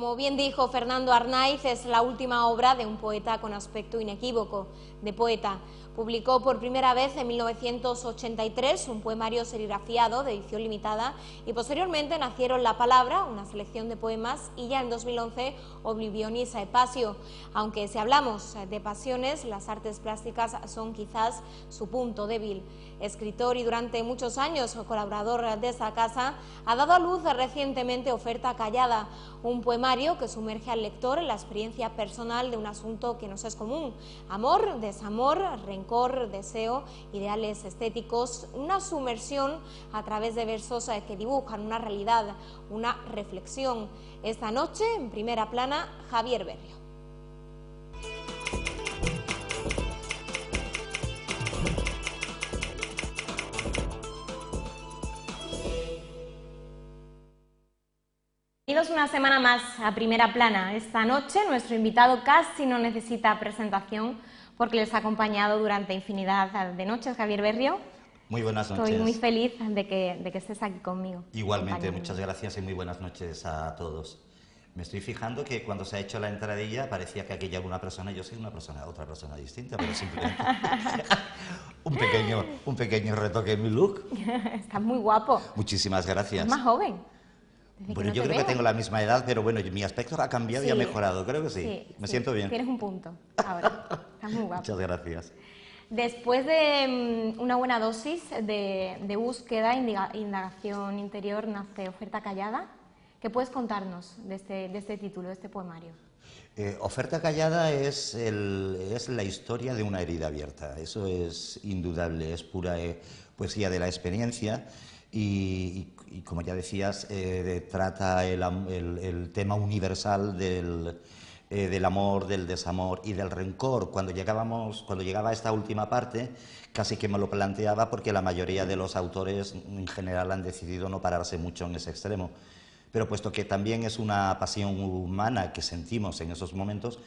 Como bien dijo Fernando Arnaiz, es la última obra de un poeta con aspecto inequívoco de poeta. Publicó por primera vez en 1983 un poemario serigrafiado de edición limitada y posteriormente nacieron La Palabra, una selección de poemas, y ya en 2011 Oblivionis Aepacio. Aunque si hablamos de pasiones, las artes plásticas son quizás su punto débil. Escritor y durante muchos años colaborador de esta casa, ha dado a luz recientemente Oferta Callada, un poemario que sumerge al lector en la experiencia personal de un asunto que nos es común: amor, desamor, rencor, deseo, ideales estéticos, una sumersión a través de versos que dibujan una realidad, una reflexión. Esta noche, en primera plana, Javier Berrio. Bienvenidos una semana más a Primera Plana. Esta noche nuestro invitado casi no necesita presentación porque les ha acompañado durante infinidad de noches. Javier Berrio. Muy buenas noches. Estoy muy feliz de que estés aquí conmigo. Igualmente, muchas gracias y muy buenas noches a todos. Me estoy fijando que cuando se ha hecho la entradilla parecía que aquí hay alguna persona, yo soy otra persona distinta, pero simplemente un pequeño retoque en mi look. Estás muy guapo. Muchísimas gracias. Estás más joven. Bueno, yo creo que tengo la misma edad, pero bueno, mi aspecto ha cambiado y ha mejorado, creo que sí. Me siento bien. Tienes un punto ahora. Estás muy guapo. Muchas gracias. Después de una buena dosis de búsqueda, indagación interior, nace Oferta Callada. ¿Qué puedes contarnos de este título, de este poemario? Oferta Callada es la historia de una herida abierta, eso es indudable, es pura poesía de la experiencia y como ya decías, trata el tema universal del amor, del desamor y del rencor. Cuando llegaba a esta última parte, casi que me lo planteaba porque la mayoría de los autores en general han decidido no pararse mucho en ese extremo. Pero puesto que también es una pasión humana que sentimos en esos momentos,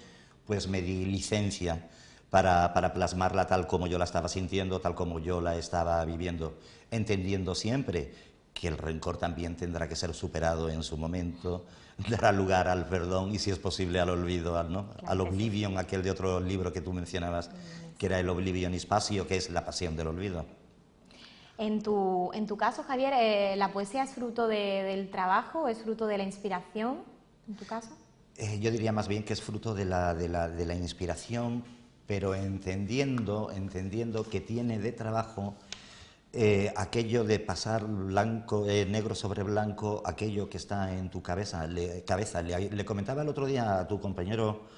pues me di licencia para plasmarla tal como yo la estaba sintiendo, tal como yo la estaba viviendo, entendiendo siempre que el rencor también tendrá que ser superado en su momento, dará lugar al perdón y, si es posible, al olvido, al oblivion, aquel de otro libro que tú mencionabas, que era el Oblivion Aepacio, que es la pasión del olvido. En tu caso, Javier, ¿la poesía es fruto del trabajo, es fruto de la inspiración, en tu caso? Yo diría más bien que es fruto de la inspiración, pero entendiendo que tiene de trabajo aquello de pasar negro sobre blanco, aquello que está en tu cabeza. Le comentaba el otro día a tu compañero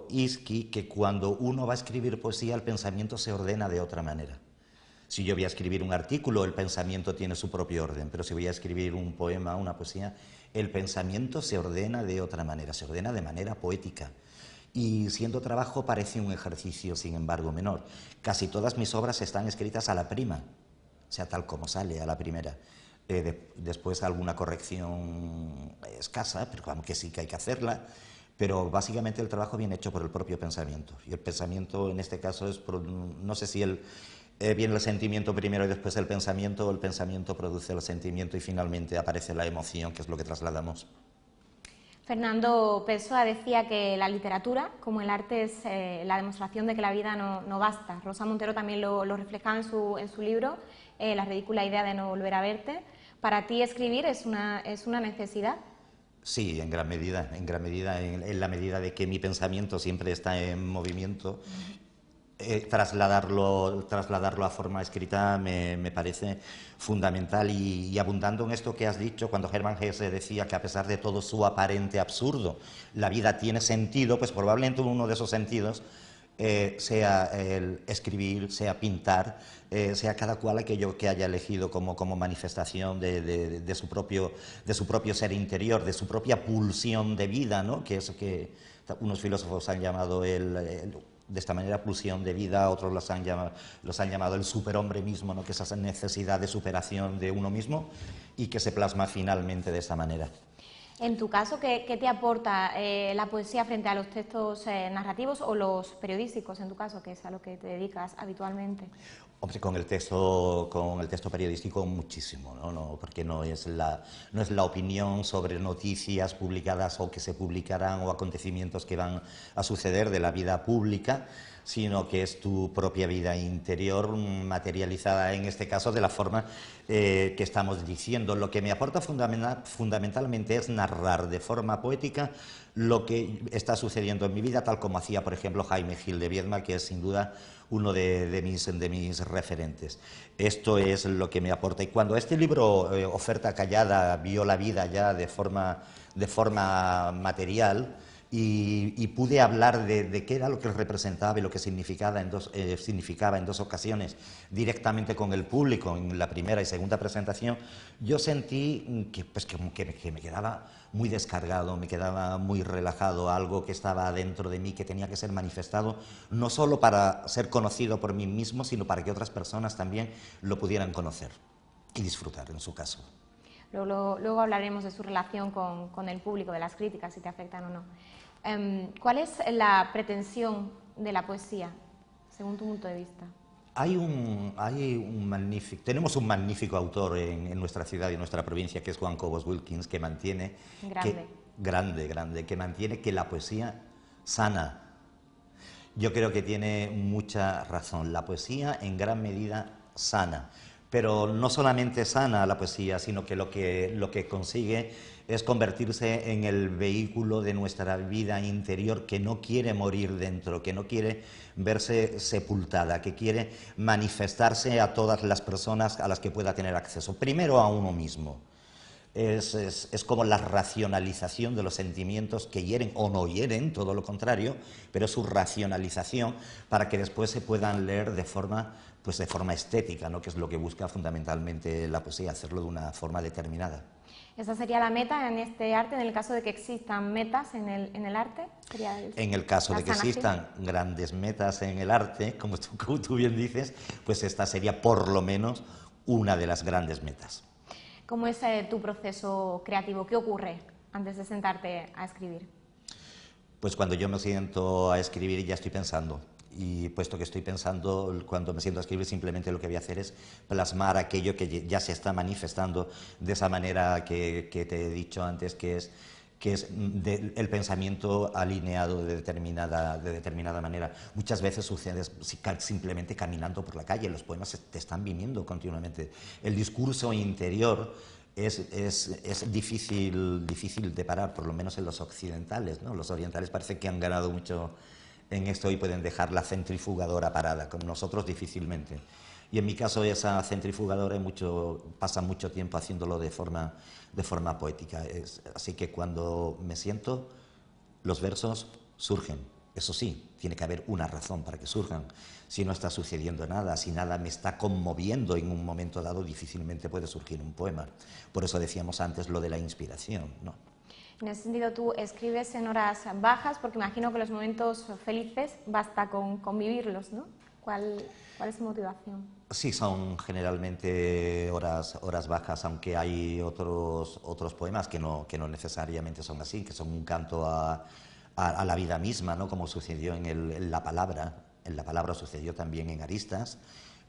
Iski que cuando uno va a escribir poesía el pensamiento se ordena de otra manera. Si yo voy a escribir un artículo, el pensamiento tiene su propio orden, pero si voy a escribir un poema, una poesía, el pensamiento se ordena de otra manera, se ordena de manera poética. Y siendo trabajo parece un ejercicio, sin embargo, menor. Casi todas mis obras están escritas a la prima, o sea, tal como sale, a la primera. Después alguna corrección escasa, pero aunque sí que hay que hacerla, pero básicamente el trabajo viene hecho por el propio pensamiento. Y el pensamiento en este caso es, no sé si viene el sentimiento primero y después el pensamiento, o el pensamiento produce el sentimiento y finalmente aparece la emoción, que es lo que trasladamos. Fernando Pessoa decía que la literatura, como el arte, es la demostración de que la vida no basta. Rosa Montero también lo reflejaba en su libro, La ridícula idea de no volver a verte. ¿Para ti escribir es una necesidad? Sí, en gran medida, en la medida de que mi pensamiento siempre está en movimiento. Trasladarlo a forma escrita me parece fundamental y abundando en esto que has dicho, cuando Hermann Hesse decía que a pesar de todo su aparente absurdo, la vida tiene sentido, pues probablemente uno de esos sentidos sea el escribir, sea pintar, sea cada cual aquello que haya elegido como manifestación de su propio ser interior, de su propia pulsión de vida, ¿no? Que es que unos filósofos han llamado de esta manera pulsión de vida, otros los han llamado el superhombre mismo, ¿no? Que es esa necesidad de superación de uno mismo y que se plasma finalmente de esta manera. En tu caso, ¿qué te aporta la poesía frente a los textos narrativos o los periodísticos, en tu caso, que es a lo que te dedicas habitualmente? Hombre, con el texto periodístico muchísimo, ¿no? Porque no es la opinión sobre noticias publicadas o que se publicarán o acontecimientos que van a suceder de la vida pública, sino que es tu propia vida interior materializada, en este caso, de la forma que estamos diciendo. Lo que me aporta fundamentalmente es narrar de forma poética lo que está sucediendo en mi vida, tal como hacía, por ejemplo, Jaime Gil de Viedma, que es sin duda uno de mis referentes. Esto es lo que me aporta. Y cuando este libro, Oferta Callada, vio la vida ya de forma material, y pude hablar de qué era lo que representaba y lo que significaba en dos ocasiones directamente con el público, en la primera y segunda presentación, yo sentí que me quedaba muy descargado, me quedaba muy relajado, algo que estaba dentro de mí, que tenía que ser manifestado, no solo para ser conocido por mí mismo, sino para que otras personas también lo pudieran conocer y disfrutar, en su caso. Luego hablaremos de su relación con el público, de las críticas, si te afectan o no. ¿Cuál es la pretensión de la poesía, según tu punto de vista? Tenemos un magnífico autor en nuestra ciudad y en nuestra provincia, que es Juan Cobos Wilkins, que mantiene... Grande, que mantiene que la poesía sana. Yo creo que tiene mucha razón. La poesía, en gran medida, sana. Pero no solamente sana la poesía, sino que lo que consigue es convertirse en el vehículo de nuestra vida interior, que no quiere morir dentro, que no quiere verse sepultada, que quiere manifestarse a todas las personas a las que pueda tener acceso. Primero a uno mismo. Es como la racionalización de los sentimientos que hieren o no hieren, todo lo contrario, pero su racionalización para que después se puedan leer de forma estética, ¿no? Que es lo que busca fundamentalmente la poesía, hacerlo de una forma determinada. ¿Esa sería la meta en este arte, en el caso de que existan metas en el arte? En el caso de que existan grandes metas en el arte, como tú bien dices, pues esta sería por lo menos una de las grandes metas. ¿Cómo es tu proceso creativo? ¿Qué ocurre antes de sentarte a escribir? Pues cuando yo me siento a escribir ya estoy pensando. Y puesto que estoy pensando, cuando me siento a escribir, simplemente lo que voy a hacer es plasmar aquello que ya se está manifestando de esa manera que te he dicho antes, que es el pensamiento alineado de determinada manera. Muchas veces sucede simplemente caminando por la calle, los poemas te están viniendo continuamente. El discurso interior es difícil de parar, por lo menos en los occidentales, ¿no? Los orientales parece que han ganado mucho en esto y pueden dejar la centrifugadora parada, con nosotros difícilmente. Y en mi caso esa centrifugadora pasa mucho tiempo haciéndolo de forma poética. Así que cuando me siento, los versos surgen. Eso sí, tiene que haber una razón para que surjan. Si no está sucediendo nada, si nada me está conmoviendo en un momento dado, difícilmente puede surgir un poema. Por eso decíamos antes lo de la inspiración, ¿no? En ese sentido, tú escribes en horas bajas, porque imagino que los momentos felices basta con vivirlos, ¿no? ¿Cuál es su motivación? Sí, son generalmente horas bajas, aunque hay otros poemas que no necesariamente son así, que son un canto a la vida misma, ¿no? Como sucedió en la palabra. En la palabra sucedió también en Aristas,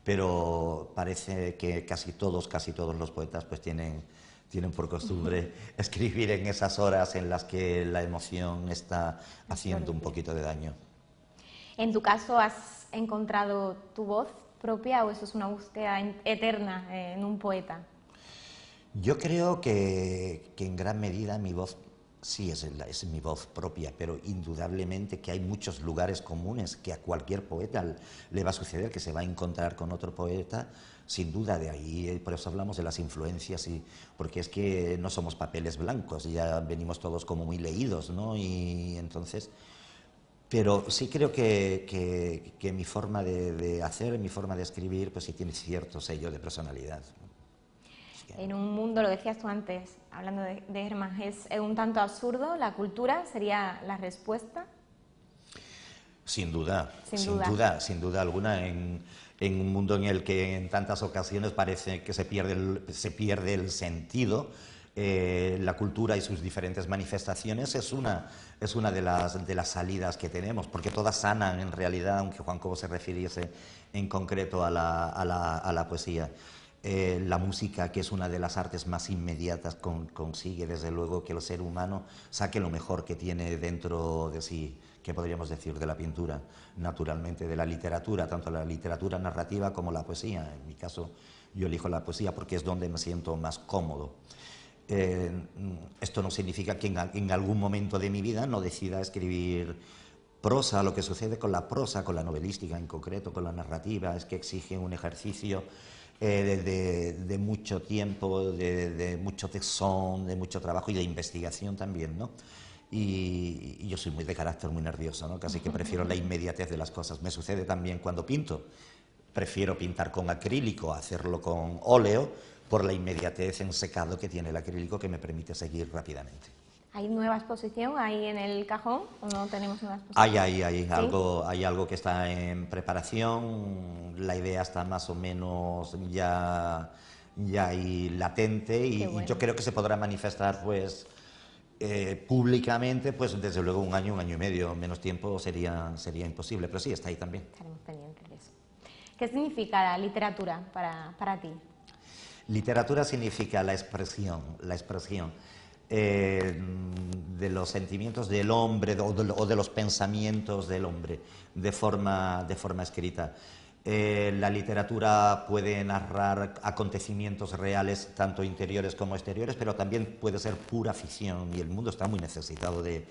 pero parece que casi todos los poetas pues tienen por costumbre escribir en esas horas en las que la emoción está haciendo un poquito de daño. ¿En tu caso has encontrado tu voz propia o eso es una búsqueda eterna en un poeta? Yo creo que en gran medida mi voz sí es mi voz propia, pero indudablemente que hay muchos lugares comunes que a cualquier poeta le va a suceder, que se va a encontrar con otro poeta, sin duda. De ahí, por eso hablamos de las influencias, porque es que no somos papeles blancos, ya venimos todos como muy leídos, ¿no? Y entonces, pero sí creo que mi forma de hacer, mi forma de escribir, pues sí tiene cierto sello de personalidad. En un mundo, lo decías tú antes, hablando de Herman, es un tanto absurdo, la cultura sería la respuesta. Sin duda alguna, en un mundo en el que en tantas ocasiones parece que se pierde el sentido, la cultura y sus diferentes manifestaciones es una de las salidas que tenemos, porque todas sanan en realidad, aunque Juan Cobo se refiriese en concreto a la poesía. La música, que es una de las artes más inmediatas, consigue desde luego que el ser humano saque lo mejor que tiene dentro de sí, que podríamos decir de la pintura, naturalmente de la literatura, tanto la literatura narrativa como la poesía. En mi caso yo elijo la poesía porque es donde me siento más cómodo. Esto no significa que en algún momento de mi vida no decida escribir prosa. Lo que sucede con la prosa, con la novelística en concreto, con la narrativa, es que exige un ejercicio de mucho tiempo, de mucho tesón, de mucho trabajo y de investigación también, ¿no? Y yo soy muy de carácter muy nervioso, ¿no? Casi que prefiero la inmediatez de las cosas. Me sucede también cuando pinto. Prefiero pintar con acrílico, hacerlo con óleo, por la inmediatez en secado que tiene el acrílico, que me permite seguir rápidamente. ¿Hay nueva exposición ahí en el cajón o no tenemos nueva exposición? Hay ¿Sí? algo que está en preparación, la idea está más o menos ya ahí latente y, Qué bueno. y yo creo que se podrá manifestar pues públicamente, pues desde luego un año y medio, menos tiempo sería imposible, pero sí, está ahí también. Estaremos pendientes de eso. ¿Qué significa la literatura para ti? Literatura significa la expresión de los sentimientos del hombre o de los pensamientos del hombre de forma escrita. La literatura puede narrar acontecimientos reales, tanto interiores como exteriores, pero también puede ser pura ficción, y el mundo está muy necesitado de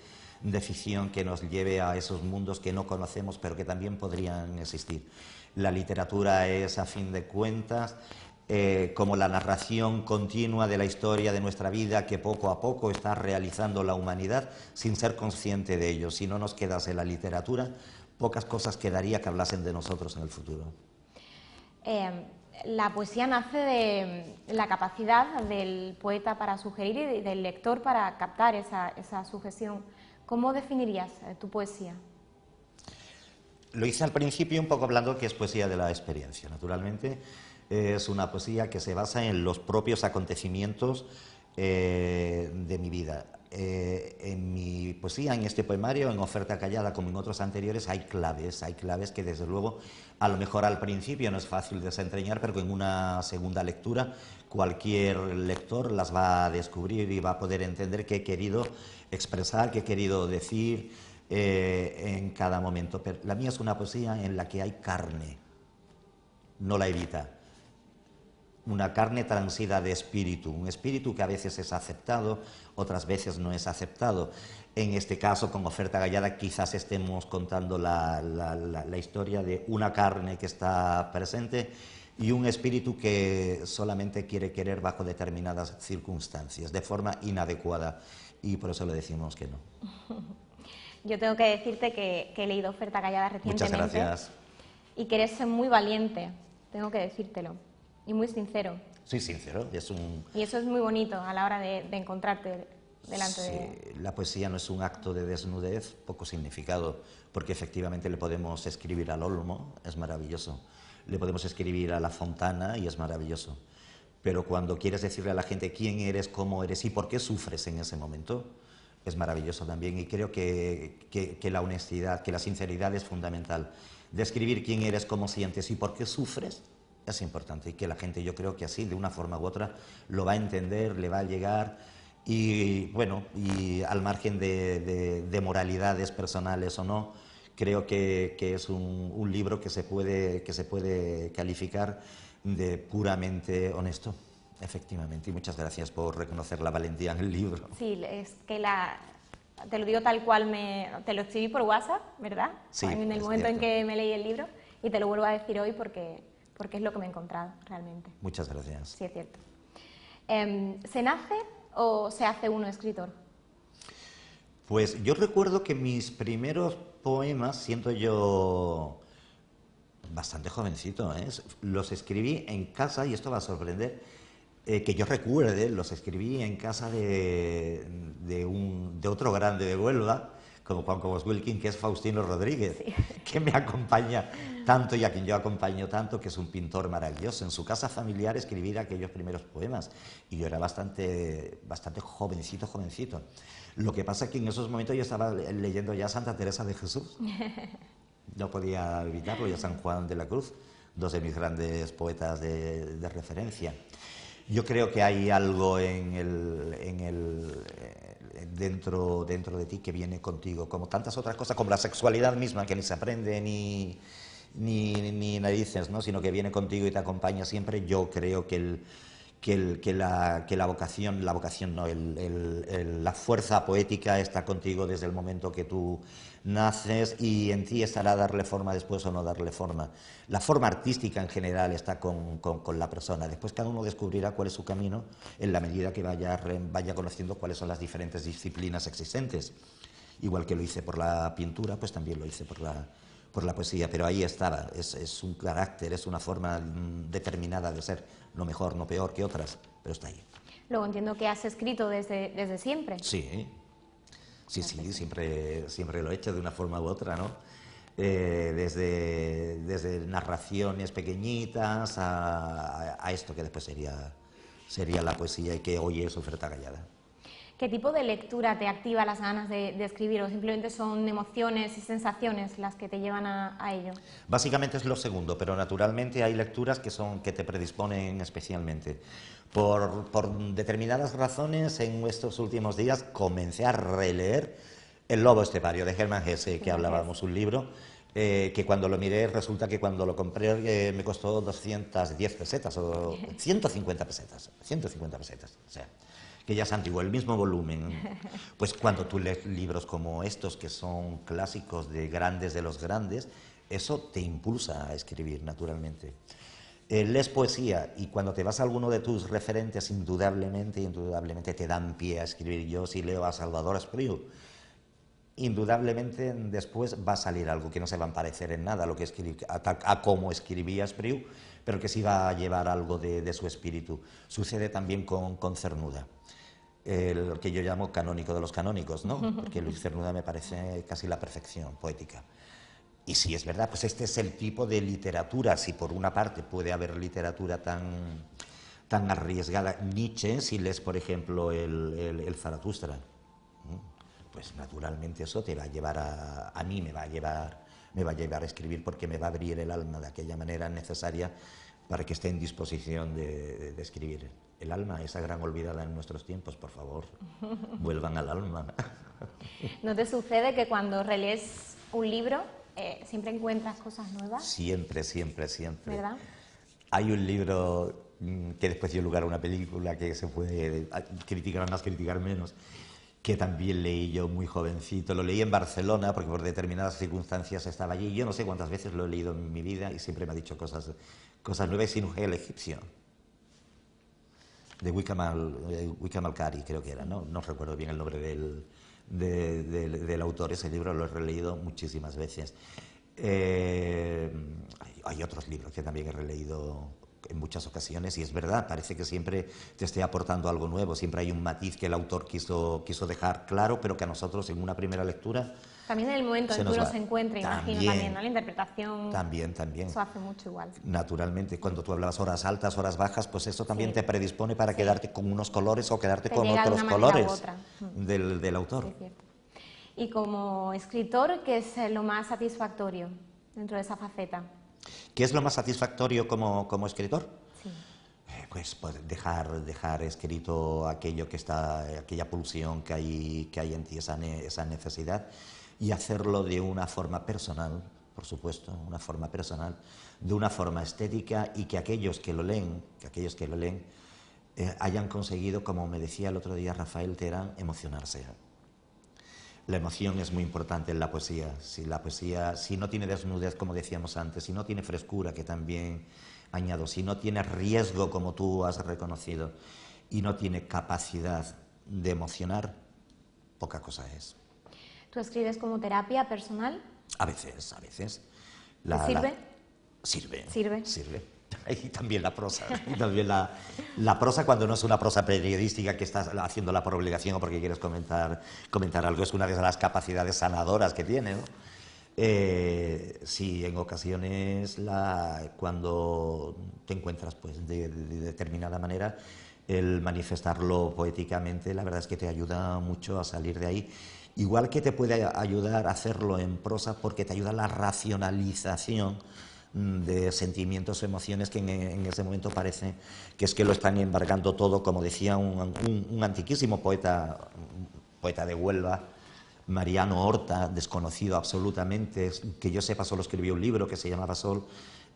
ficción que nos lleve a esos mundos que no conocemos, pero que también podrían existir. La literatura es, a fin de cuentas, como la narración continua de la historia de nuestra vida que poco a poco está realizando la humanidad sin ser consciente de ello. Si no nos quedase la literatura, pocas cosas quedaría que hablasen de nosotros en el futuro. La poesía nace de la capacidad del poeta para sugerir y del lector para captar esa sugestión. ¿Cómo definirías tu poesía? Lo hice al principio un poco hablando que es poesía de la experiencia, naturalmente. Es una poesía que se basa en los propios acontecimientos de mi vida. En mi poesía, en este poemario, en Oferta Callada, como en otros anteriores, hay claves que desde luego a lo mejor al principio no es fácil desentrañar, pero que en una segunda lectura cualquier lector las va a descubrir y va a poder entender qué he querido expresar, qué he querido decir en cada momento. Pero la mía es una poesía en la que hay carne, no la evita. Una carne transida de espíritu, un espíritu que a veces es aceptado, otras veces no es aceptado. En este caso, con Oferta Callada, quizás estemos contando la historia de una carne que está presente y un espíritu que solamente quiere querer bajo determinadas circunstancias, de forma inadecuada, y por eso le decimos que no. Yo tengo que decirte que he leído Oferta Callada recientemente. Muchas gracias. Y que eres muy valiente, tengo que decírtelo. Y muy sincero. Soy sincero. Y eso es muy bonito a la hora de encontrarte delante sí, de... La poesía no es un acto de desnudez, poco significado, porque efectivamente le podemos escribir al olmo, es maravilloso. Le podemos escribir a la fontana y es maravilloso. Pero cuando quieres decirle a la gente quién eres, cómo eres y por qué sufres en ese momento, es maravilloso también. Y creo que la honestidad, que la sinceridad es fundamental. Describir quién eres, cómo sientes y por qué sufres es importante, y que la gente, yo creo que así, de una forma u otra, lo va a entender, le va a llegar, y bueno, y al margen de moralidades personales o no, creo que es un libro que se puede calificar de puramente honesto, efectivamente, y muchas gracias por reconocer la valentía en el libro. Sí, es que te lo digo tal cual, te lo escribí por WhatsApp, ¿verdad? Sí, en el momento en que me leí el libro, y te lo vuelvo a decir hoy porque es lo que me he encontrado realmente. Muchas gracias. Sí, es cierto. ¿Se nace o se hace uno escritor? Pues yo recuerdo que mis primeros poemas, siendo yo bastante jovencito, los escribí en casa, y esto va a sorprender, que yo recuerde, los escribí en casa de otro grande de Huelva, como Juan Cobos Wilkin, que es Faustino Rodríguez, Sí. que me acompaña tanto y a quien yo acompaño tanto, que es un pintor maravilloso. En su casa familiar escribir aquellos primeros poemas, y yo era bastante jovencito. Lo que pasa es que en esos momentos yo estaba leyendo ya a Santa Teresa de Jesús. No podía evitarlo, y a San Juan de la Cruz, dos de mis grandes poetas de referencia. Yo creo que hay algo dentro de ti que viene contigo, como tantas otras cosas, como la sexualidad misma, que ni se aprende ni narices, ¿no? Sino que viene contigo y te acompaña siempre. Yo creo que la vocación no, la fuerza poética está contigo desde el momento que tú naces, y en ti estará darle forma después o no darle forma. La forma artística en general está con la persona. Después cada uno descubrirá cuál es su camino en la medida que vaya conociendo cuáles son las diferentes disciplinas existentes. Igual que lo hice por la pintura, pues también lo hice por la poesía, pero ahí estaba. Es un carácter, es una forma determinada de ser, no mejor, no peor que otras, pero está ahí. Luego entiendo que has escrito desde siempre. Sí, siempre lo he hecho de una forma u otra, ¿no? Desde narraciones pequeñitas a esto que después sería la poesía, y que hoy es Oferta Callada. ¿Qué tipo de lectura te activa las ganas de escribir, o simplemente son emociones y sensaciones las que te llevan a ello? Básicamente es lo segundo, pero naturalmente hay lecturas que te predisponen especialmente. Por determinadas razones, en estos últimos días comencé a releer El lobo estepario, de Hermann Hesse, que hablábamos, un libro que cuando lo miré, resulta que cuando lo compré me costó 210 pesetas o 150 pesetas, o sea, que ya es antiguo, el mismo volumen. Pues cuando tú lees libros como estos, que son clásicos de los grandes, eso te impulsa a escribir, naturalmente. Lees poesía, y cuando te vas a alguno de tus referentes, indudablemente te dan pie a escribir. Yo, si leo a Salvador Espriu, indudablemente después va a salir algo que no se va a parecer en nada a cómo escribía Espriu, pero que sí va a llevar algo de su espíritu. Sucede también con Cernuda, el que yo llamo canónico de los canónicos, ¿no? Porque Luis Cernuda me parece casi la perfección poética. Y sí, es verdad, pues este es el tipo de literatura. Si por una parte puede haber literatura tan arriesgada, Nietzsche, si lees, por ejemplo, el Zaratustra, pues naturalmente eso te va a llevar a mí me va a llevar a escribir, porque me va a abrir el alma de aquella manera necesaria para que esté en disposición de escribir. El alma, esa gran olvidada en nuestros tiempos, por favor, vuelvan al alma. ¿No te sucede que cuando relees un libro siempre encuentras cosas nuevas? Siempre. ¿Verdad? Hay un libro que después dio lugar a una película que se puede criticar más, criticar menos, que también leí yo muy jovencito. Lo leí en Barcelona porque por determinadas circunstancias estaba allí. Yo no sé cuántas veces lo he leído en mi vida y siempre me ha dicho cosas nuevas. Sinuhe el egipcio, de Wickham al-Qari, creo que era, no recuerdo bien el nombre del autor. Ese libro lo he releído muchísimas veces. Hay otros libros que también he releído en muchas ocasiones, y es verdad, parece que siempre te esté aportando algo nuevo, siempre hay un matiz que el autor quiso dejar claro, pero que a nosotros en una primera lectura también en el momento en que uno se encuentra, imagino, también, ¿no? La interpretación. También. Eso hace mucho igual. Naturalmente, cuando tú hablabas horas altas, horas bajas, pues eso también te predispone para quedarte con unos colores o quedarte con otros colores del autor. Sí, es cierto. Y como escritor, ¿qué es lo más satisfactorio dentro de esa faceta? ¿Qué es lo más satisfactorio como escritor? Sí. Pues dejar escrito aquella pulsión que hay en ti, esa necesidad, y hacerlo de una forma personal, por supuesto, de una forma estética, y que aquellos que lo leen hayan conseguido, como me decía el otro día Rafael Terán, emocionarse. La emoción es muy importante en la poesía. Si no tiene desnudez, como decíamos antes, si no tiene frescura, que también añado, si no tiene riesgo, como tú has reconocido, y no tiene capacidad de emocionar, poca cosa es. ¿Tú escribes como terapia personal? A veces. ¿Te sirve? Sirve. y también la prosa. Y también la prosa, cuando no es una prosa periodística que estás haciéndola por obligación o porque quieres comentar algo, es una de las capacidades sanadoras que tiene, ¿no? Sí, en ocasiones cuando te encuentras pues, de determinada manera, el manifestarlo poéticamente, la verdad es que te ayuda mucho a salir de ahí. Igual que te puede ayudar a hacerlo en prosa porque te ayuda a la racionalización de sentimientos, emociones que en ese momento parece que es que lo están embargando todo, como decía un antiquísimo poeta de Huelva, Mariano Horta, desconocido absolutamente, que yo sepa solo escribió un libro que se llamaba Sol,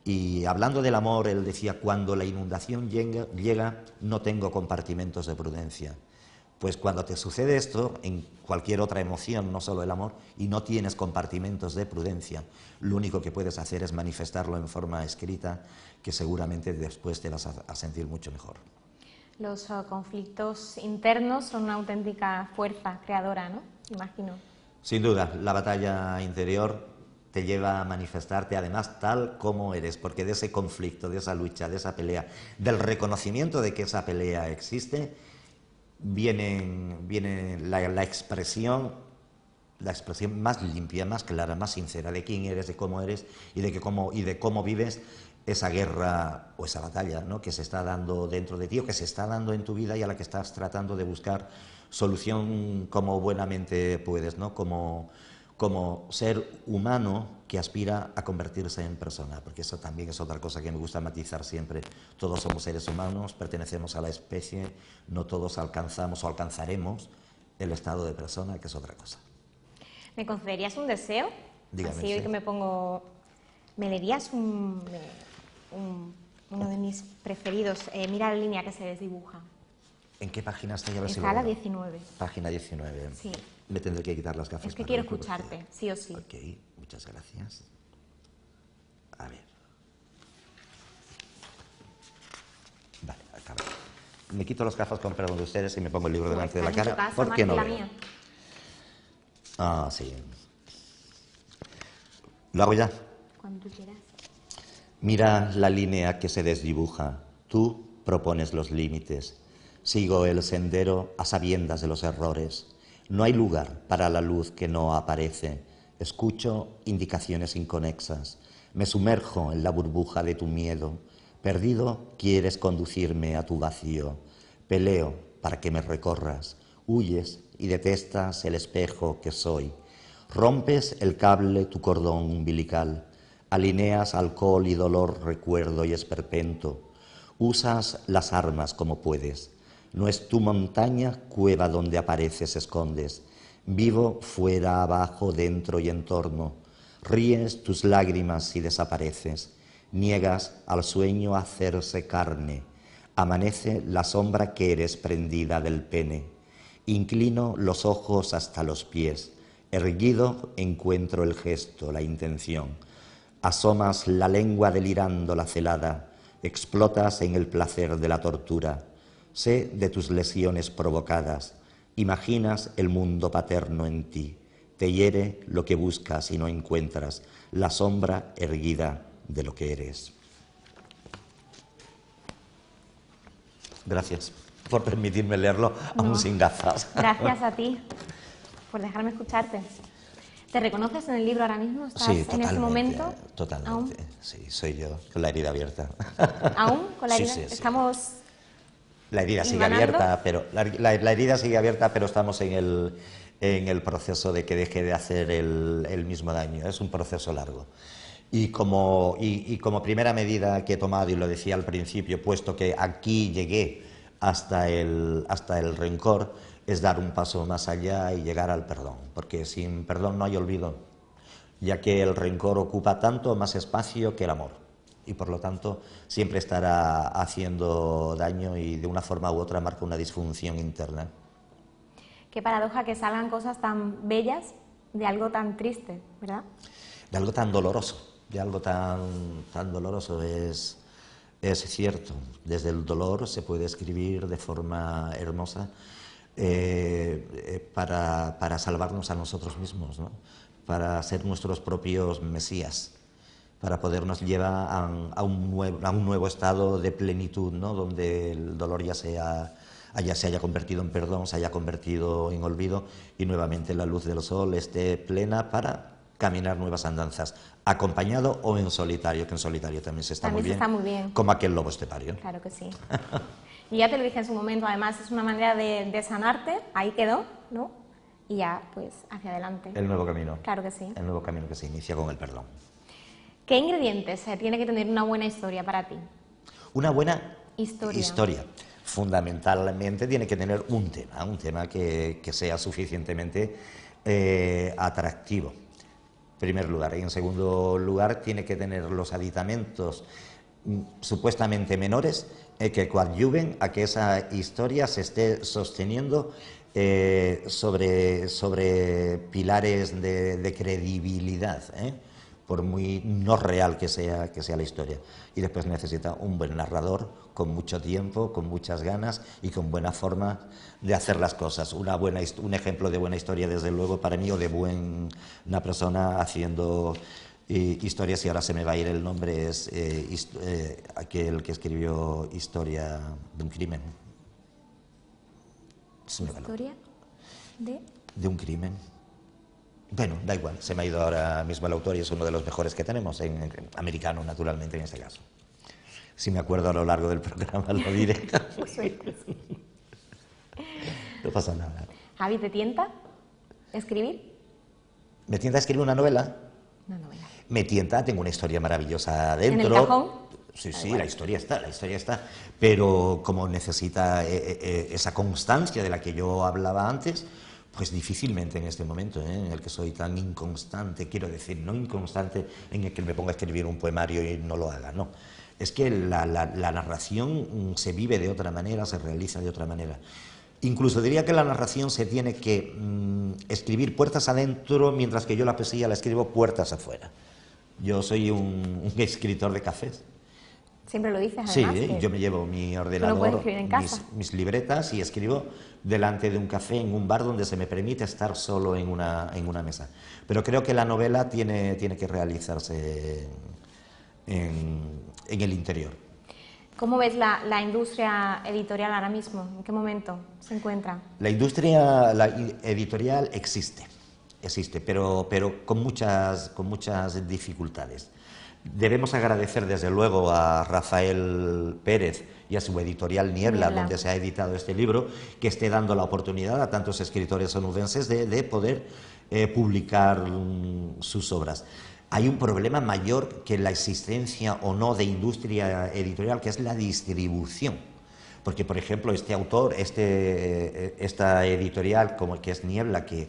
y hablando del amor, él decía, cuando la inundación llega no tengo compartimentos de prudencia. Pues cuando te sucede esto, en cualquier otra emoción, no solo el amor, y no tienes compartimentos de prudencia, lo único que puedes hacer es manifestarlo en forma escrita, que seguramente después te vas a sentir mucho mejor. Los conflictos internos son una auténtica fuerza creadora, ¿no? Imagino. Sin duda, la batalla interior te lleva a manifestarte además tal como eres, porque de ese conflicto, de esa lucha, de esa pelea, del reconocimiento de que esa pelea existe, viene la expresión más limpia, más clara, más sincera de quién eres, de cómo eres y de cómo vives esa guerra o esa batalla, ¿no? Que se está dando dentro de ti o que se está dando en tu vida y a la que estás tratando de buscar solución como buenamente puedes, ¿no? Como ser humano que aspira a convertirse en persona, porque eso también es otra cosa que me gusta matizar siempre. Todos somos seres humanos, pertenecemos a la especie, no todos alcanzamos o alcanzaremos el estado de persona, que es otra cosa. ¿Me concederías un deseo? Dígame. Así hoy sí. que me pongo... ¿Me leerías uno de mis preferidos? Mira la línea que se desdibuja. ¿En qué página está? Está la 19. Página 19. Sí. Me tendré que quitar las gafas. Es que quiero escucharte, sí o sí. Ok, muchas gracias. A ver. Vale, acaba. Me quito las gafas con perdón de ustedes y me pongo el libro delante de la cara. ¿Por qué no veo? Mía. Ah, sí. ¿Lo hago ya? Cuando tú quieras. Mira la línea que se desdibuja. Tú propones los límites. Sigo el sendero a sabiendas de los errores. No hay lugar para la luz que no aparece. Escucho indicaciones inconexas. Me sumerjo en la burbuja de tu miedo. Perdido, quieres conducirme a tu vacío. Peleo para que me recorras. Huyes y detestas el espejo que soy. Rompes el cable, tu cordón umbilical. Alineas alcohol y dolor, recuerdo y esperpento. Usas las armas como puedes. No es tu montaña, cueva donde apareces, escondes. Vivo fuera, abajo, dentro y en torno. Ríes tus lágrimas y desapareces. Niegas al sueño hacerse carne. Amanece la sombra que eres prendida del pene. Inclino los ojos hasta los pies. Erguido encuentro el gesto, la intención. Asomas la lengua delirando la celada. Explotas en el placer de la tortura. Sé de tus lesiones provocadas. Imaginas el mundo paterno en ti. Te hiere lo que buscas y no encuentras, la sombra erguida de lo que eres. Gracias por permitirme leerlo aún sin gafas. Gracias a ti por dejarme escucharte. ¿Te reconoces en el libro ahora mismo? ¿Estás Sí, totalmente, en ese momento? Totalmente. ¿Aún? Sí, soy yo, con la herida abierta. ¿Aún? ¿Con la Sí, herida? sí, sí. Estamos... La herida sigue ¿Ganando? abierta, pero la herida sigue abierta, pero estamos en el proceso de que deje de hacer el mismo daño. Es un proceso largo. Y como primera medida que he tomado, y lo decía al principio, puesto que aquí llegué hasta el rencor, es dar un paso más allá y llegar al perdón, porque sin perdón no hay olvido, ya que el rencor ocupa tanto más espacio que el amor, y por lo tanto siempre estará haciendo daño y de una forma u otra marca una disfunción interna. Qué paradoja que salgan cosas tan bellas de algo tan triste, ¿verdad? De algo tan doloroso, de algo tan doloroso, es cierto. Desde el dolor se puede escribir de forma hermosa para salvarnos a nosotros mismos, ¿no? Para ser nuestros propios mesías, para podernos llevar a un nuevo estado de plenitud, ¿no? Donde el dolor ya se haya convertido en perdón, se haya convertido en olvido y nuevamente la luz del sol esté plena para caminar nuevas andanzas, acompañado o en solitario, que en solitario también se está, también muy bien, como aquel lobo estepario. Claro que sí. Y ya te lo dije en su momento, además es una manera de sanarte, ahí quedó, ¿no? Y ya, pues, hacia adelante. El nuevo camino. Claro que sí. El nuevo camino que se inicia con el perdón. ¿Qué ingredientes tiene que tener una buena historia para ti? Una buena historia. Fundamentalmente tiene que tener un tema que sea suficientemente atractivo. En primer lugar. Y en segundo lugar, tiene que tener los aditamentos supuestamente menores que coadyuven a que esa historia se esté sosteniendo sobre pilares de credibilidad, por muy no real que sea la historia. Y después necesita un buen narrador, con mucho tiempo, con muchas ganas y con buena forma de hacer las cosas. Un ejemplo de buena historia, desde luego, para mí, o de una persona haciendo historias, y ahora se me va a ir el nombre, es aquel que escribió Historia de un crimen. ¿Historia de un crimen? Bueno, da igual, se me ha ido ahora mismo el autor y es uno de los mejores que tenemos, americano, naturalmente, en este caso. Si me acuerdo a lo largo del programa lo diré. No pasa nada. ¿Javi, te tienta escribir? ¿Me tienta escribir una novela? Una novela. Me tienta, tengo una historia maravillosa dentro. ¿En el cajón? Sí, la historia está, pero como necesita esa constancia de la que yo hablaba antes, pues difícilmente en este momento, en el que soy tan inconstante, quiero decir, no inconstante en el que me ponga a escribir un poemario y no lo haga, no. Es que la narración se vive de otra manera, se realiza de otra manera. Incluso diría que la narración se tiene que escribir puertas adentro, mientras que yo la poesía la escribo puertas afuera. Yo soy un escritor de cafés. Siempre lo dices, además. Sí, yo me llevo mi ordenador, mis libretas y escribo delante de un café en un bar donde se me permite estar solo en una mesa. Pero creo que la novela tiene que realizarse en el interior. ¿Cómo ves la industria editorial ahora mismo? ¿En qué momento se encuentra? La industria editorial existe, pero con muchas dificultades. Debemos agradecer desde luego a Rafael Pérez y a su editorial Niebla, donde se ha editado este libro, que esté dando la oportunidad a tantos escritores onubenses de poder publicar sus obras. Hay un problema mayor que la existencia o no de industria editorial, que es la distribución. Porque, por ejemplo, este autor, esta editorial, como que es Niebla, que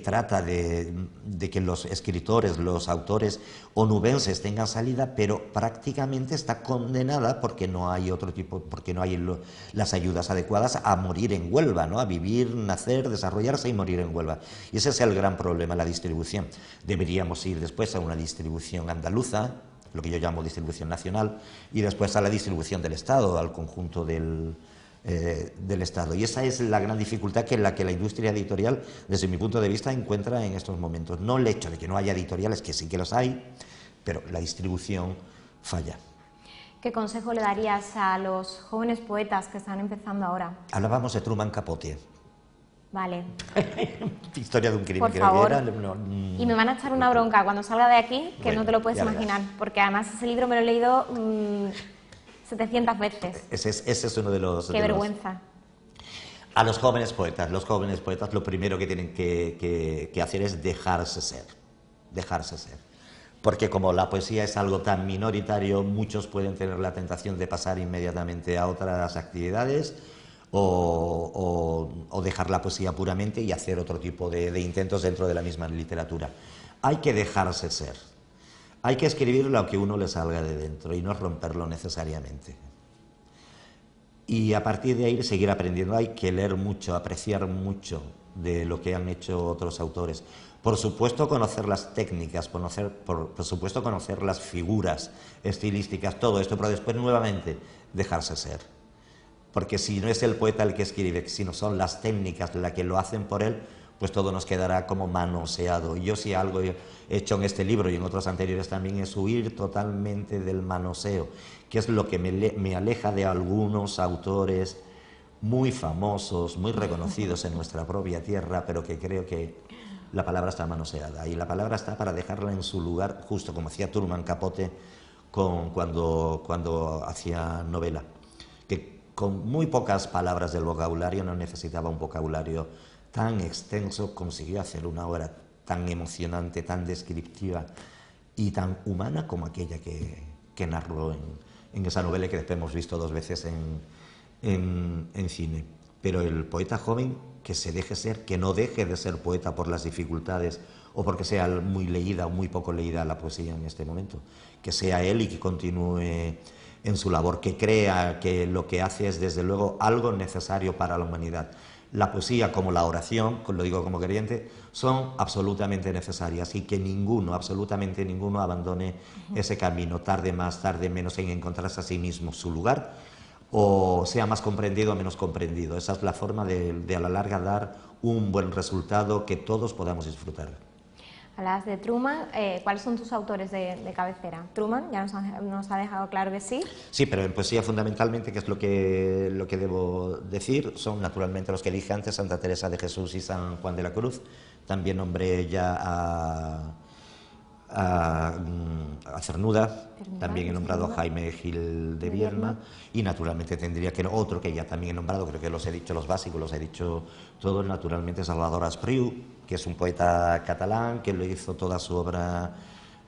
trata de que los escritores, los autores onubenses tengan salida, pero prácticamente está condenada, porque no hay las ayudas adecuadas, a morir en Huelva, ¿no? A vivir, nacer, desarrollarse y morir en Huelva. Y ese es el gran problema, la distribución. Deberíamos ir después a una distribución andaluza, lo que yo llamo distribución nacional, y después a la distribución del Estado, al conjunto del Estado. Y esa es la gran dificultad que la industria editorial, desde mi punto de vista, encuentra en estos momentos. No el hecho de que no haya editoriales, que sí que los hay, pero la distribución falla. ¿Qué consejo le darías a los jóvenes poetas que están empezando ahora? Hablábamos de Truman Capote. Vale. Historia de un crimen, por creo favor. que era. Y me van a echar una bronca cuando salga de aquí, que bueno, no te lo puedes imaginar, porque además ese libro me lo he leído 700 veces. Ese es uno de los... Qué vergüenza. A los jóvenes poetas lo primero que tienen que hacer es dejarse ser. Porque como la poesía es algo tan minoritario, muchos pueden tener la tentación de pasar inmediatamente a otras actividades o dejar la poesía puramente y hacer otro tipo de intentos dentro de la misma literatura. Hay que dejarse ser. Hay que escribir lo que uno le salga de dentro y no romperlo necesariamente. Y a partir de ahí seguir aprendiendo. Hay que leer mucho, apreciar mucho de lo que han hecho otros autores. Por supuesto, conocer las técnicas, por supuesto, conocer las figuras estilísticas, todo esto, pero después nuevamente dejarse ser. Porque si no es el poeta el que escribe, sino son las técnicas las que lo hacen por él, pues todo nos quedará como manoseado. Y yo si algo he hecho en este libro y en otros anteriores también es huir totalmente del manoseo, que es lo que me aleja de algunos autores muy famosos, muy reconocidos en nuestra propia tierra, pero que creo que la palabra está manoseada y la palabra está para dejarla en su lugar, justo como hacía Truman Capote cuando hacía novela, que con muy pocas palabras del vocabulario, no necesitaba un vocabulario tan extenso, consiguió hacer una obra tan emocionante, tan descriptiva y tan humana como aquella que narró en esa novela y que después hemos visto 2 veces en cine. Pero el poeta joven, que se deje ser, que no deje de ser poeta por las dificultades o porque sea muy leída o muy poco leída la poesía en este momento, que sea él y que continúe en su labor, que crea que lo que hace es desde luego algo necesario para la humanidad. La poesía como la oración, lo digo como creyente, son absolutamente necesarias y que ninguno, absolutamente ninguno abandone ese camino, tarde más, tarde menos en encontrarse a sí mismo su lugar o sea más comprendido o menos comprendido. Esa es la forma de a la larga dar un buen resultado que todos podamos disfrutar. Hablas de Truman, ¿cuáles son tus autores de cabecera? Truman, ya nos ha dejado claro que sí. Sí, pero en poesía fundamentalmente, que es lo que debo decir, son naturalmente los que dije antes, Santa Teresa de Jesús y San Juan de la Cruz. También nombré ya a Cernuda, también he nombrado a Jaime Gil de Vierna y naturalmente tendría que otro que ya también he nombrado, creo que los he dicho los básicos, los he dicho todos, naturalmente Salvador Espriu, que es un poeta catalán que lo hizo toda su obra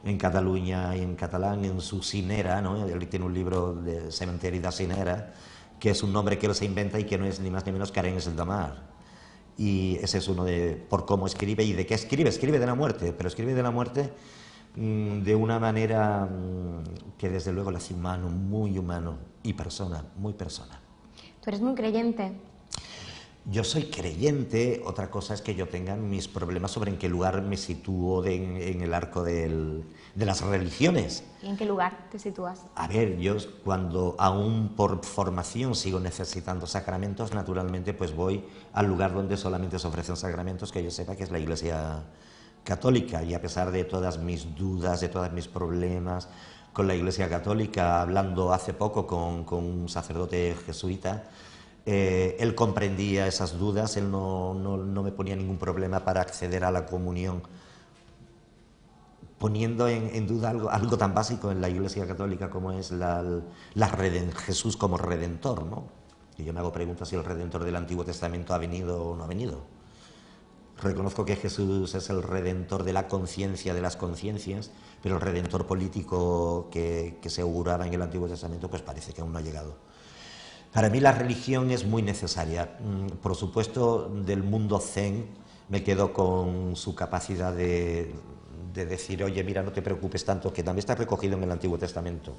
en Cataluña y en catalán en su Cinera, ¿no? Él tiene un libro de Cementeri de Cinera, que es un nombre que él se inventa y que no es ni más ni menos que Arenys de Mar. Y ese es uno por cómo escribe y de qué escribe. Escribe de la muerte, pero escribe de la muerte de una manera que desde luego le hace humano y persona, muy persona. ¿Tú eres muy creyente? Yo soy creyente, otra cosa es que yo tenga mis problemas sobre en qué lugar me sitúo en el arco de las religiones. ¿Y en qué lugar te sitúas? A ver, yo cuando aún por formación sigo necesitando sacramentos, naturalmente pues voy al lugar donde solamente se ofrecen sacramentos, que yo sepa que es la Iglesia Católica, y a pesar de todas mis dudas, de todos mis problemas con la Iglesia Católica, hablando hace poco con un sacerdote jesuita, él comprendía esas dudas, él no me ponía ningún problema para acceder a la comunión, poniendo en duda algo tan básico en la Iglesia Católica como es Jesús como Redentor, ¿no? Y yo me hago preguntas si el Redentor del Antiguo Testamento ha venido o no ha venido. Reconozco que Jesús es el Redentor de la conciencia, de las conciencias, pero el Redentor político que se auguraba en el Antiguo Testamento pues parece que aún no ha llegado. Para mí la religión es muy necesaria. Por supuesto, del mundo zen me quedo con su capacidad de decir, oye, mira, no te preocupes tanto, que también está recogido en el Antiguo Testamento.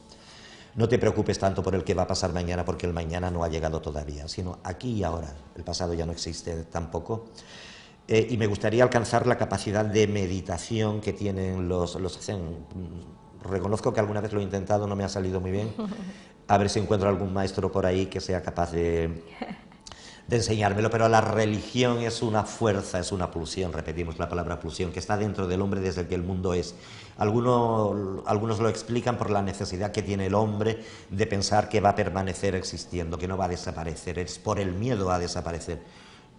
No te preocupes tanto por el que va a pasar mañana, porque el mañana no ha llegado todavía, sino aquí y ahora. El pasado ya no existe tampoco. Y me gustaría alcanzar la capacidad de meditación que tienen los zen. Reconozco que alguna vez lo he intentado, no me ha salido muy bien. A ver si encuentro algún maestro por ahí que sea capaz de enseñármelo, pero la religión es una fuerza, es una pulsión, repetimos la palabra pulsión, que está dentro del hombre desde que el mundo es. Algunos lo explican por la necesidad que tiene el hombre de pensar que va a permanecer existiendo, que no va a desaparecer, es por el miedo a desaparecer.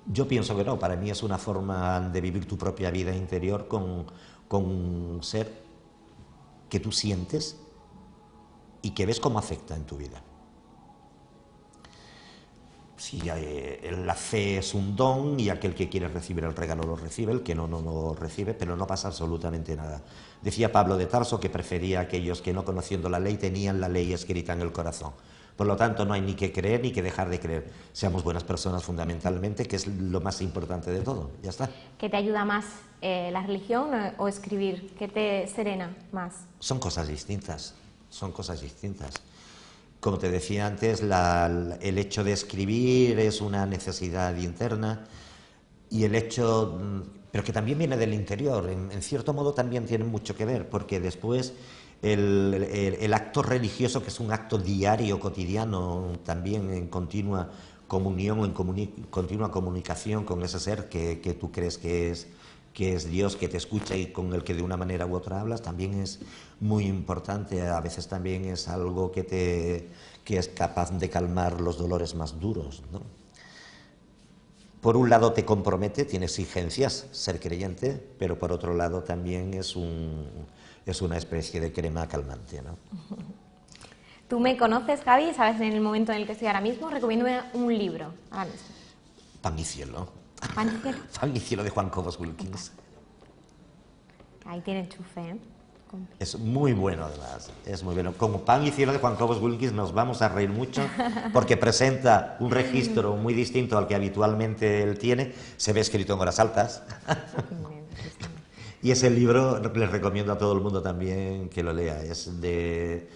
Yo pienso que no, para mí es una forma de vivir tu propia vida interior con un ser que tú sientes y que ves cómo afecta en tu vida. Si la fe es un don y aquel que quiere recibir el regalo lo recibe, el que no lo recibe, pero no pasa absolutamente nada. Decía Pablo de Tarso que prefería a aquellos que no conociendo la ley tenían la ley escrita en el corazón. Por lo tanto, no hay ni que creer ni que dejar de creer. Seamos buenas personas fundamentalmente, que es lo más importante de todo. Ya está. ¿Qué te ayuda más, la religión o escribir? ¿Qué te serena más? Son cosas distintas. Son cosas distintas. Como te decía antes, el hecho de escribir es una necesidad interna y el hecho, pero que también viene del interior, en cierto modo también tiene mucho que ver, porque después el acto religioso, que es un acto diario, cotidiano, también en continua comunión o en continua comunicación con ese ser que tú crees que es Dios, que te escucha y con el que de una manera u otra hablas, también es muy importante. A veces también es algo que es capaz de calmar los dolores más duros, ¿no? Por un lado te compromete, tiene exigencias ser creyente, pero por otro lado también es una especie de crema calmante, ¿no? Tú me conoces, Javi, sabes en el momento en el que estoy ahora mismo, recomiéndome un libro, ahora mismo. Pan y cielo. ¿Pan y cielo? Pan y cielo de Juan Cobos Wilkins. Ahí tiene enchufe, ¿eh? Es muy bueno, además, es muy bueno. Como Pan y cielo de Juan Cobos Wilkins nos vamos a reír mucho porque presenta un registro muy distinto al que habitualmente él tiene, se ve escrito en horas altas. Y ese libro les recomiendo a todo el mundo también que lo lea. Es de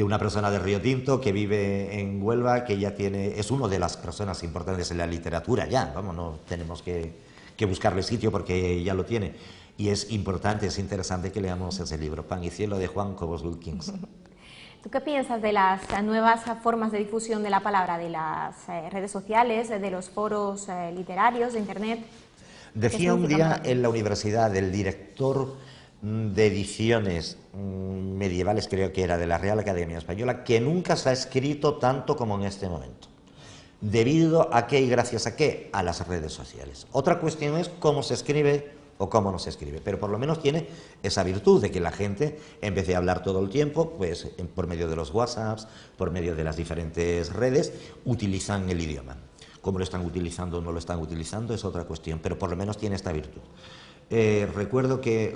una persona de Río Tinto que vive en Huelva, que ya es una de las personas importantes en la literatura ya, vamos, no tenemos que buscarle sitio porque ya lo tiene. Y es importante, es interesante que leamos ese libro, Pan y cielo de Juan Cobos Wilkins. ¿Tú qué piensas de las nuevas formas de difusión de la palabra, de las redes sociales, de los foros literarios, de Internet? Decía un día en la universidad el director de ediciones medievales, creo que era de la Real Academia Española, que nunca se ha escrito tanto como en este momento. ¿Debido a qué y gracias a qué? A las redes sociales. Otra cuestión es cómo se escribe o cómo no se escribe, pero por lo menos tiene esa virtud de que la gente, en vez de hablar todo el tiempo, pues por medio de los WhatsApps, por medio de las diferentes redes, utilizan el idioma. Cómo lo están utilizando o no lo están utilizando es otra cuestión, pero por lo menos tiene esta virtud. Recuerdo que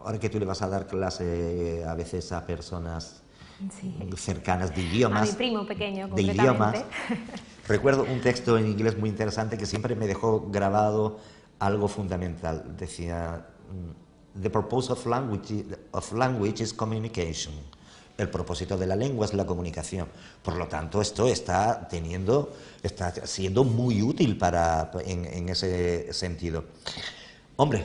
ahora que tú le vas a dar clase a veces a personas cercanas de idiomas, a mi primo pequeño, de idiomas, recuerdo un texto en inglés muy interesante que siempre me dejó grabado algo fundamental. Decía, the purpose of language is communication. El propósito de la lengua es la comunicación. Por lo tanto, esto está siendo muy útil en ese sentido. Hombre,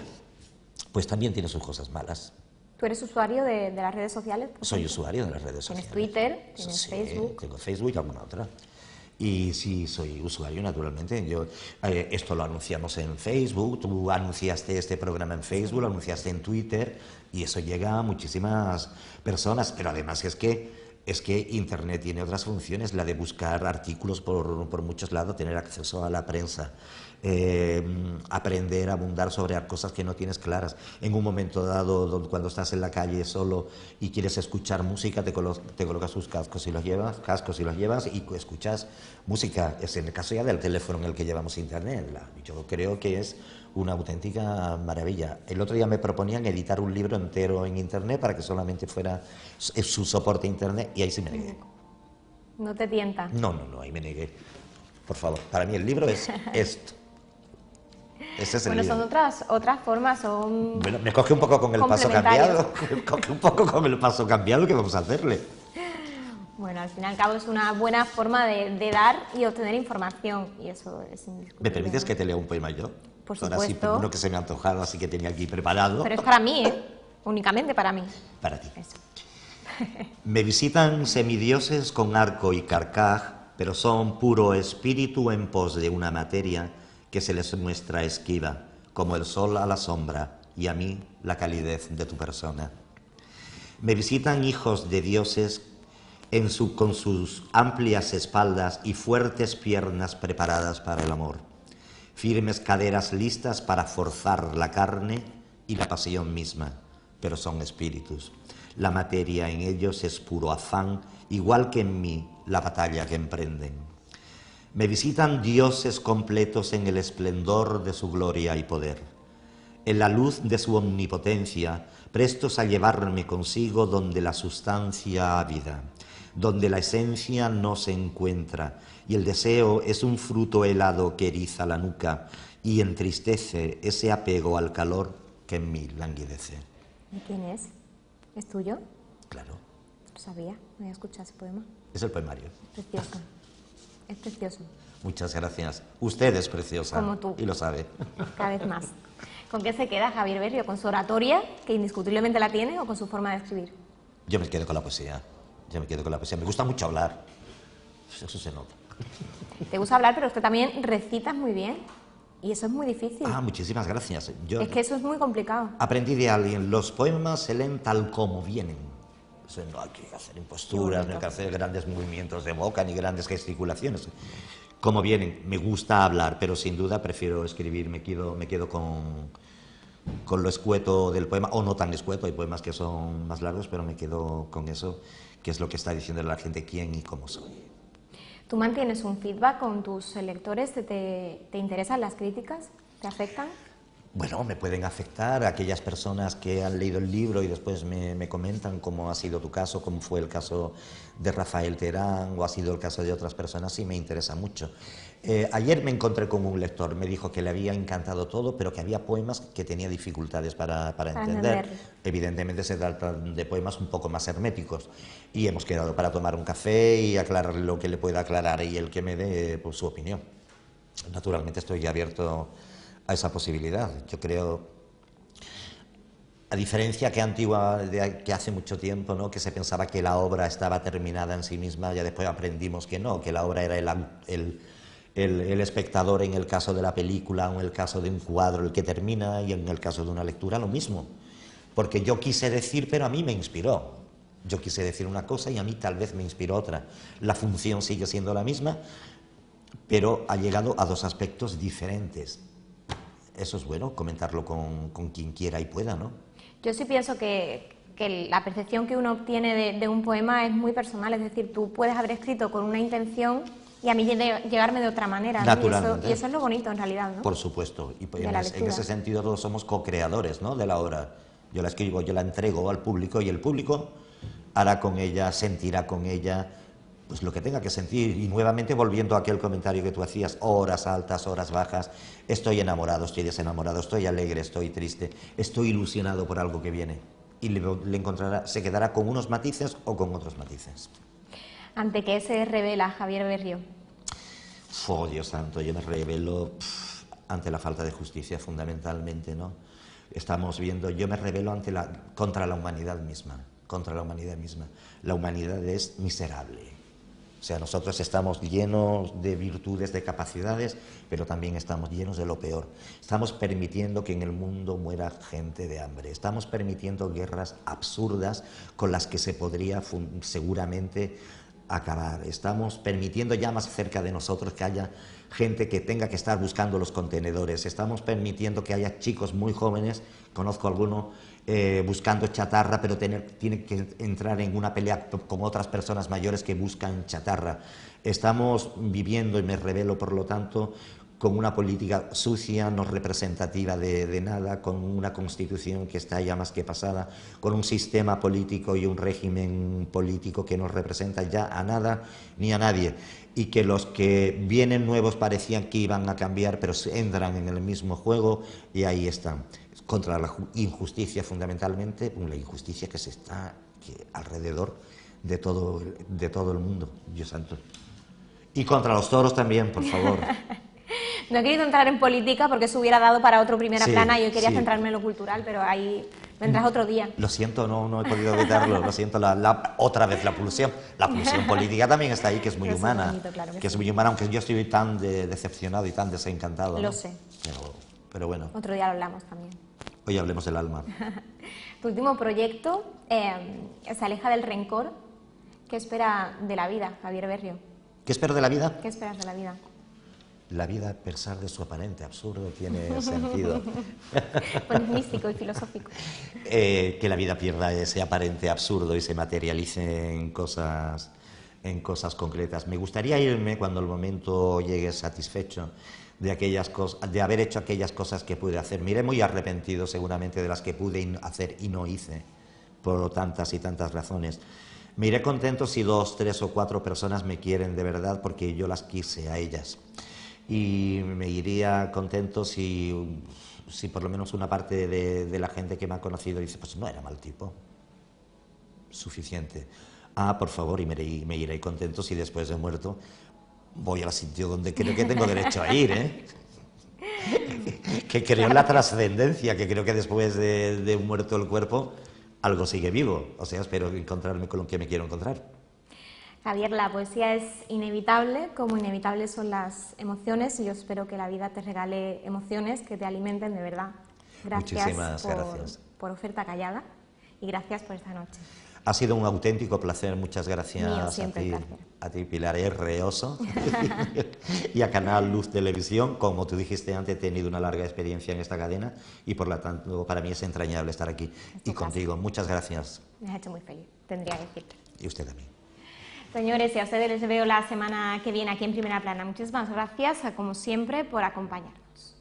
pues también tiene sus cosas malas. ¿Tú eres usuario de las redes sociales? Soy usuario de las redes sociales. ¿Tienes Twitter? ¿Tienes Facebook? Tengo Facebook y alguna otra. Y sí, soy usuario, naturalmente. Esto lo anunciamos en Facebook, tú anunciaste este programa en Facebook, lo anunciaste en Twitter, y eso llega a muchísimas personas. Pero además es que Internet tiene otras funciones, la de buscar artículos por muchos lados, tener acceso a la prensa, aprender a abundar sobre cosas que no tienes claras. En un momento dado, cuando estás en la calle solo y quieres escuchar música, te colocas tus cascos y los llevas y escuchas música. Es en el caso ya del teléfono en el que llevamos Internet. Yo creo que es una auténtica maravilla. El otro día me proponían editar un libro entero en Internet para que solamente fuera su soporte Internet, y ahí sí me negué. ¿No te tienta? No, ahí me negué. Por favor, para mí el libro es esto. Ese es el libro. Son otras formas, son... Bueno, me coge un poco con el paso cambiado. Me coge un poco con el paso cambiado, ¿qué vamos a hacerle? Bueno, al fin y al cabo es una buena forma de dar y obtener información, y eso es indiscutible. ¿Me permites que te lea un poema yo? Por supuesto. Ahora sí, uno que se me ha antojado, así que tenía aquí preparado. Pero es para mí, únicamente para mí. Para ti. Eso. Me visitan semidioses con arco y carcaj, pero son puro espíritu en pos de una materia que se les muestra esquiva, como el sol a la sombra, y a mí la calidez de tu persona. Me visitan hijos de dioses con sus amplias espaldas y fuertes piernas preparadas para el amor, firmes caderas listas para forzar la carne y la pasión misma, pero son espíritus. La materia en ellos es puro afán, igual que en mí la batalla que emprenden. Me visitan dioses completos en el esplendor de su gloria y poder, en la luz de su omnipotencia, prestos a llevarme consigo donde la sustancia ha vida, donde la esencia no se encuentra, y el deseo es un fruto helado que eriza la nuca y entristece ese apego al calor que en mí languidece. ¿De quién es? ¿Es tuyo? Claro. Lo sabía, no había escuchado ese poema. Es el poemario. Precioso. Es precioso. Muchas gracias. Usted es preciosa. Como tú. Y lo sabe. Cada vez más. ¿Con qué se queda Javier Berrio? ¿Con su oratoria, que indiscutiblemente la tiene, o con su forma de escribir? Yo me quedo con la poesía. Me gusta mucho hablar. Eso se nota. Te gusta hablar, pero es que también recitas muy bien. Y eso es muy difícil. Ah, muchísimas gracias. Es que eso es muy complicado. Aprendí de alguien, los poemas se leen tal como vienen. O sea, no hay que hacer imposturas, no hay que hacer grandes movimientos de boca ni grandes gesticulaciones. Como vienen, me gusta hablar, pero sin duda prefiero escribir, me quedo con lo escueto del poema, o no tan escueto, hay poemas que son más largos, pero me quedo con eso, que es lo que está diciendo la gente, quién y cómo soy. ¿Tú mantienes un feedback con tus lectores? ¿Te interesan las críticas? ¿Te afectan? Bueno, me pueden afectar a aquellas personas que han leído el libro y después me comentan cómo ha sido tu caso, cómo fue el caso de Rafael Terán o ha sido el caso de otras personas, sí me interesa mucho. Ayer me encontré con un lector, me dijo que le había encantado todo, pero que había poemas que tenía dificultades para entender. Evidentemente se tratan de poemas un poco más herméticos y hemos quedado para tomar un café y aclararle lo que le pueda aclarar y el que me dé pues, su opinión. Naturalmente estoy abierto a esa posibilidad. Yo creo, a diferencia que hace mucho tiempo, ¿no?, que se pensaba que la obra estaba terminada en sí misma, ya después aprendimos que no, que la obra era el espectador en el caso de la película o en el caso de un cuadro el que termina, y en el caso de una lectura lo mismo. Porque yo quise decir, pero a mí me inspiró. Yo quise decir una cosa y a mí tal vez me inspiró otra. La función sigue siendo la misma, pero ha llegado a dos aspectos diferentes. Eso es bueno, comentarlo con quien quiera y pueda, ¿no? Yo sí pienso que la percepción que uno obtiene de un poema es muy personal, es decir, tú puedes haber escrito con una intención y a mí llegarme de otra manera, ¿no? Naturalmente. Y eso es lo bonito en realidad, ¿no? Por supuesto, y en ese sentido todos somos co-creadores, ¿no?, de la obra. Yo la escribo, yo la entrego al público y el público hará con ella, sentirá con ella pues lo que tenga que sentir. Y nuevamente volviendo a aquel comentario que tú hacías, horas altas, horas bajas, estoy enamorado, estoy desenamorado, estoy alegre, estoy triste, estoy ilusionado por algo que viene. Y le encontrará, se quedará con unos matices o con otros matices. ¿Ante qué se revela Javier Berrio? Oh, Dios santo, yo me revelo ante la falta de justicia fundamentalmente, ¿no? Estamos viendo, yo me revelo contra la humanidad misma, contra la humanidad misma. La humanidad es miserable. O sea, nosotros estamos llenos de virtudes, de capacidades, pero también estamos llenos de lo peor. Estamos permitiendo que en el mundo muera gente de hambre. Estamos permitiendo guerras absurdas con las que se podría seguramente acabar. Estamos permitiendo ya más cerca de nosotros que haya gente que tenga que estar buscando los contenedores. Estamos permitiendo que haya chicos muy jóvenes, conozco alguno, buscando chatarra, pero tienen que entrar en una pelea con otras personas mayores que buscan chatarra. Estamos viviendo, y me revelo por lo tanto, con una política sucia, no representativa de nada, con una constitución que está ya más que pasada, con un sistema político y un régimen político que no representa ya a nada ni a nadie, y que los que vienen nuevos parecían que iban a cambiar, pero entran en el mismo juego y ahí están. Contra la injusticia fundamentalmente, la injusticia que está alrededor de todo el mundo, Dios santo. Y contra los toros también, por favor. No he querido entrar en política porque se hubiera dado para otro primera plana y yo quería sí. Centrarme en lo cultural, pero ahí vendrás otro día. Lo siento, no he podido evitarlo, lo siento, otra vez la pulsión. La pulsión política también está ahí, que es muy humana. Es bonito, claro que es muy humana, aunque yo estoy tan decepcionado y tan desencantado, ¿no? Lo sé. Pero bueno. Otro día lo hablamos también. Hoy hablemos del alma. Tu último proyecto se aleja del rencor. ¿Qué espera de la vida, Javier Berrio? ¿Qué espero de la vida? ¿Qué esperas de la vida? La vida, a pesar de su aparente absurdo, tiene sentido. Pues místico y filosófico. Que la vida pierda ese aparente absurdo y se materialice en cosas concretas. Me gustaría irme cuando el momento llegue satisfecho de aquellas cosas, de haber hecho aquellas cosas que pude hacer. Me iré muy arrepentido seguramente de las que pude hacer y no hice, por tantas y tantas razones. Me iré contento si 2, 3 o 4 personas me quieren de verdad porque yo las quise a ellas. Y me iría contento si por lo menos una parte de la gente que me ha conocido dice, pues no era mal tipo. Suficiente. Por favor, y me iré contento si después de muerto voy al sitio donde creo que tengo derecho a ir, ¿eh? Que creo en la trascendencia, que creo que después de muerto el cuerpo, algo sigue vivo. O sea, espero encontrarme con lo que me quiero encontrar. Javier, la poesía es inevitable, como inevitables son las emociones, y yo espero que la vida te regale emociones que te alimenten de verdad. Muchísimas gracias por Oferta Callada y gracias por esta noche. Ha sido un auténtico placer, muchas gracias a ti, Pilar Reoso, y a Canal Luz Televisión. Como tú dijiste antes, he tenido una larga experiencia en esta cadena y por lo tanto para mí es entrañable estar aquí y contigo. Muchas gracias. Me has hecho muy feliz, tendría que decirte. Y usted también. Señores, y a ustedes les veo la semana que viene aquí en Primera Plana. Muchísimas gracias, como siempre, por acompañarnos.